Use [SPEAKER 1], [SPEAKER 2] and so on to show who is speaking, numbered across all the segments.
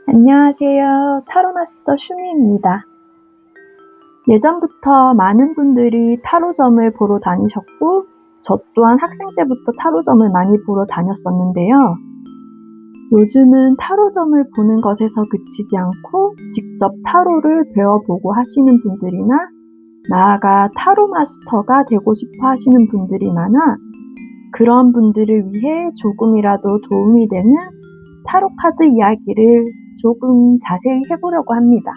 [SPEAKER 1] 안녕하세요. 타로 마스터 슈미입니다. 예전부터 많은 분들이 타로점을 보러 다니셨고, 저 또한 학생 때부터 타로점을 많이 보러 다녔었는데요. 요즘은 타로점을 보는 것에서 그치지 않고 직접 타로를 배워보고 하시는 분들이나 나아가 타로 마스터가 되고 싶어 하시는 분들이 많아 그런 분들을 위해 조금이라도 도움이 되는 타로 카드 이야기를 조금 자세히 해보려고 합니다.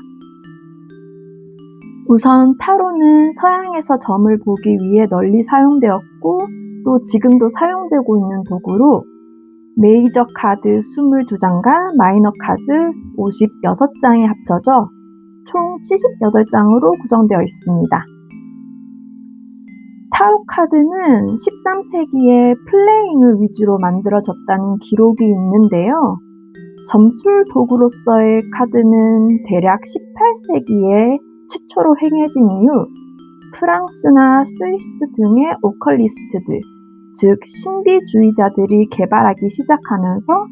[SPEAKER 1] 우선 타로는 서양에서 점을 보기 위해 널리 사용되었고 또 지금도 사용되고 있는 도구로 메이저 카드 22장과 마이너 카드 56장이 합쳐져 총 78장으로 구성되어 있습니다. 타로 카드는 13세기에 플레잉을 위주로 만들어졌다는 기록이 있는데요. 점술 도구로서의 카드는 대략 18세기에 최초로 행해진 이후 프랑스나 스위스 등의 오컬리스트들, 즉 신비주의자들이 개발하기 시작하면서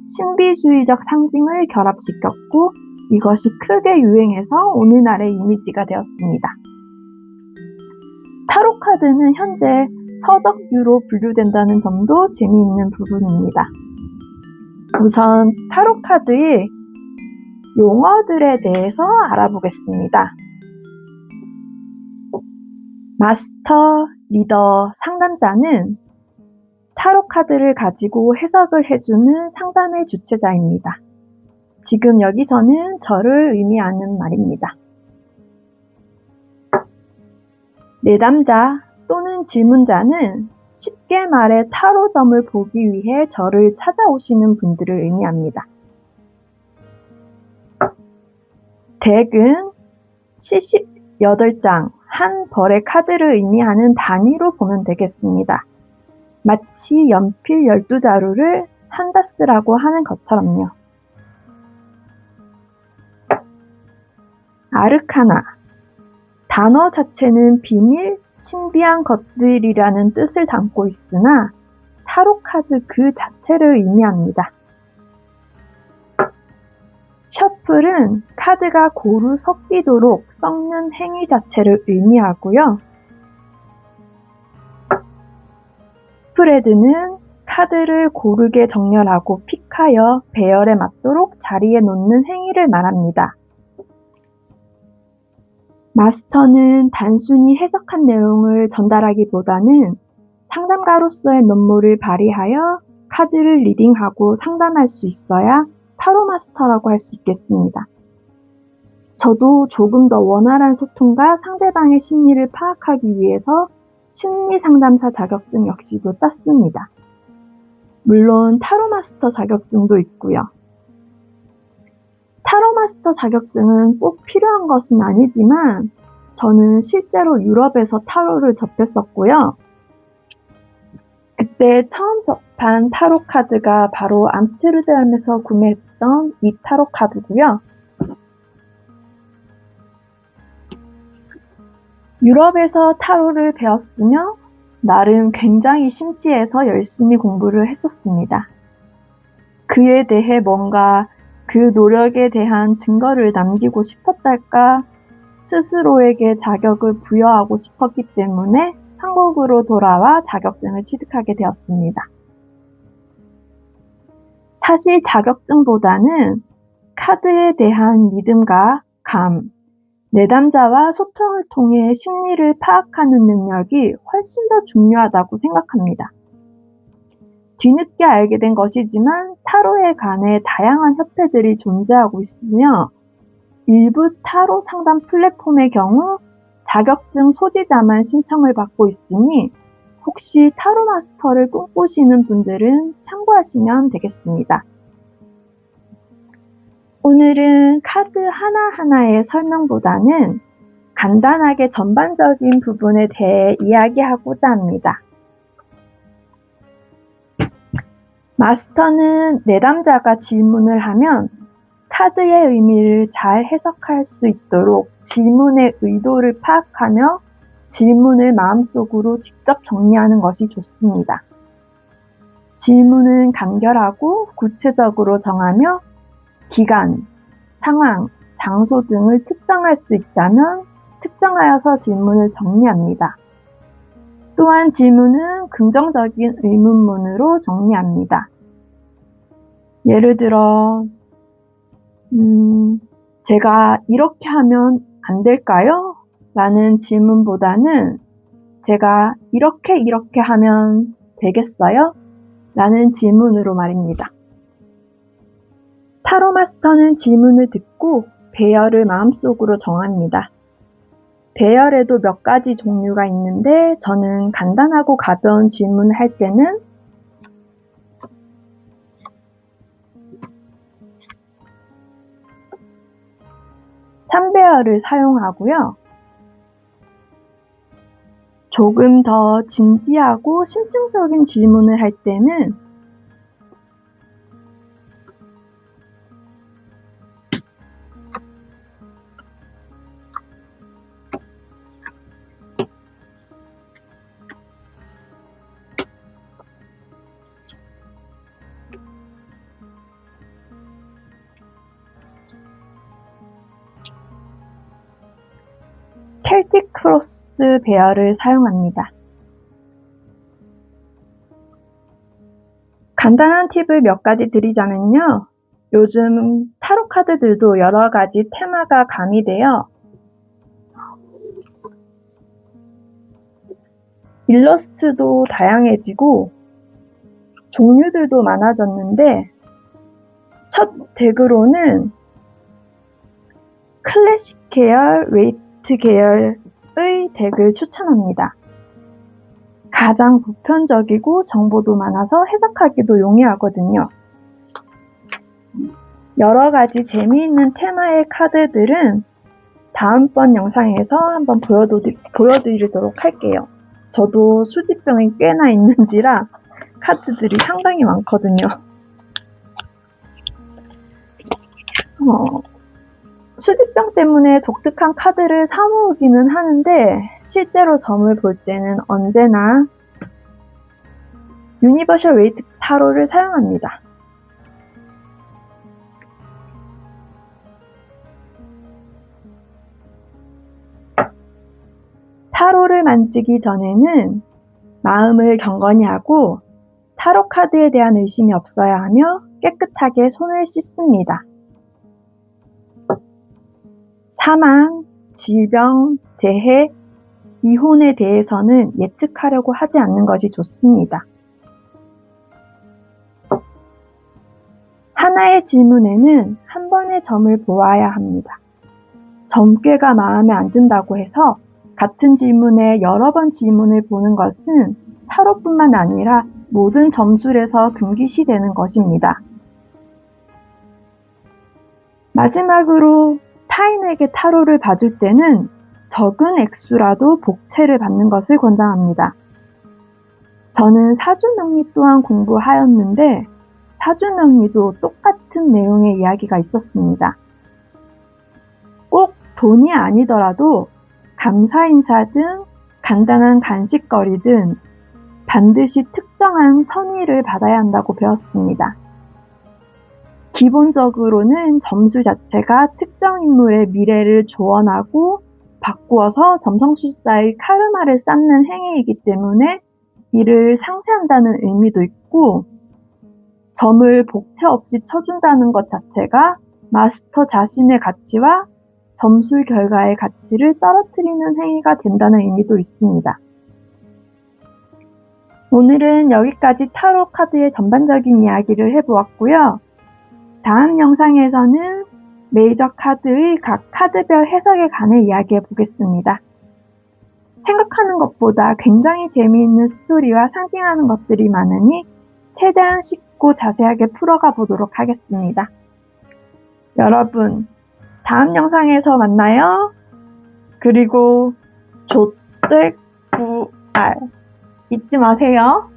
[SPEAKER 1] 신비주의적 상징을 결합시켰고 이것이 크게 유행해서 오늘날의 이미지가 되었습니다. 타로 카드는 현재 서적류로 분류된다는 점도 재미있는 부분입니다. 우선 타로 카드의 용어들에 대해서 알아보겠습니다. 마스터, 리더, 상담자는 타로 카드를 가지고 해석을 해주는 상담의 주체자입니다. 지금 여기서는 저를 의미하는 말입니다. 내담자 또는 질문자는 쉽게 말해 타로점을 보기 위해 저를 찾아오시는 분들을 의미합니다. 덱은 78장 한 벌의 카드를 의미하는 단위로 보면 되겠습니다. 마치 연필 12자루를 한다스라고 하는 것처럼요. 아르카나, 단어 자체는 비밀, 신비한 것들이라는 뜻을 담고 있으나 타로 카드 그 자체를 의미합니다. 셔플은 카드가 고루 섞이도록 섞는 행위 자체를 의미하고요. 스프레드는 카드를 고르게 정렬하고 픽하여 배열에 맞도록 자리에 놓는 행위를 말합니다. 마스터는 단순히 해석한 내용을 전달하기보다는 상담가로서의 면모를 발휘하여 카드를 리딩하고 상담할 수 있어야 타로 마스터라고 할 수 있겠습니다. 저도 조금 더 원활한 소통과 상대방의 심리를 파악하기 위해서 심리상담사 자격증 역시도 땄습니다. 물론 타로 마스터 자격증도 있고요. 타로 마스터 자격증은 꼭 필요한 것은 아니지만 저는 실제로 유럽에서 타로를 접했었고요. 그때 처음 접한 타로 카드가 바로 암스테르담에서 구매했던 이 타로 카드고요. 유럽에서 타로를 배웠으며 나름 굉장히 심취해서 열심히 공부를 했었습니다. 그에 대해 뭔가 그 노력에 대한 증거를 남기고 싶었달까 스스로에게 자격을 부여하고 싶었기 때문에 한국으로 돌아와 자격증을 취득하게 되었습니다. 사실 자격증보다는 카드에 대한 믿음과 감, 내담자와 소통을 통해 심리를 파악하는 능력이 훨씬 더 중요하다고 생각합니다. 뒤늦게 알게 된 것이지만 타로에 관해 다양한 협회들이 존재하고 있으며 일부 타로 상담 플랫폼의 경우 자격증 소지자만 신청을 받고 있으니 혹시 타로 마스터를 꿈꾸시는 분들은 참고하시면 되겠습니다. 오늘은 카드 하나하나의 설명보다는 간단하게 전반적인 부분에 대해 이야기하고자 합니다. 마스터는 내담자가 질문을 하면 카드의 의미를 잘 해석할 수 있도록 질문의 의도를 파악하며 질문을 마음속으로 직접 정리하는 것이 좋습니다. 질문은 간결하고 구체적으로 정하며 기간, 상황, 장소 등을 특정할 수 있다면 특정하여서 질문을 정리합니다. 또한 질문은 긍정적인 의문문으로 정리합니다. 예를 들어 제가 이렇게 하면 안 될까요? 라는 질문보다는 제가 이렇게 하면 되겠어요? 라는 질문으로 말입니다. 타로 마스터는 질문을 듣고 배열을 마음속으로 정합니다. 배열에도 몇 가지 종류가 있는데 저는 간단하고 가벼운 질문을 할 때는 삼배열을 사용하고요. 조금 더 진지하고 심층적인 질문을 할 때는 켈틱 크로스 배열을 사용합니다. 간단한 팁을 몇 가지 드리자면요. 요즘 타로 카드들도 여러 가지 테마가 가미되어 일러스트도 다양해지고 종류들도 많아졌는데 첫 덱으로는 클래식 계열, 웨이트 계열의 덱을 추천합니다. 가장 보편적이고 정보도 많아서 해석하기도 용이하거든요. 여러 가지 재미있는 테마의 카드들은 다음번 영상에서 한번 보여드리도록 할게요. 저도 수집병이 꽤나 있는지라 카드들이 상당히 많거든요. 수집병 때문에 독특한 카드를 사 모으기는 하는데 실제로 점을 볼 때는 언제나 유니버셜 웨이트 타로를 사용합니다. 타로를 만지기 전에는 마음을 경건히 하고 타로 카드에 대한 의심이 없어야 하며 깨끗하게 손을 씻습니다. 사망, 질병, 재해, 이혼에 대해서는 예측하려고 하지 않는 것이 좋습니다. 하나의 질문에는 한 번의 점을 보아야 합니다. 점괘가 마음에 안 든다고 해서 같은 질문에 여러 번 질문을 보는 것은 타로뿐만 아니라 모든 점술에서 금기시되는 것입니다. 마지막으로 타인에게 타로를 봐줄 때는 적은 액수라도 복채를 받는 것을 권장합니다. 저는 사주명리 또한 공부하였는데 사주명리도 똑같은 내용의 이야기가 있었습니다. 꼭 돈이 아니더라도 감사인사 등 간단한 간식거리 등 반드시 특정한 선의를 받아야 한다고 배웠습니다. 기본적으로는 점수 자체가 특정 인물의 미래를 조언하고 바꾸어서 점성술사의 카르마를 쌓는 행위이기 때문에 이를 상쇄한다는 의미도 있고 점을 복채 없이 쳐준다는 것 자체가 마스터 자신의 가치와 점술 결과의 가치를 떨어뜨리는 행위가 된다는 의미도 있습니다. 오늘은 여기까지 타로 카드의 전반적인 이야기를 해보았고요. 다음 영상에서는 메이저 카드의 각 카드별 해석에 관해 이야기해 보겠습니다. 생각하는 것보다 굉장히 재미있는 스토리와 상징하는 것들이 많으니 최대한 쉽고 자세하게 풀어가 보도록 하겠습니다. 여러분, 다음 영상에서 만나요. 그리고 조뜰 구알 잊지 마세요.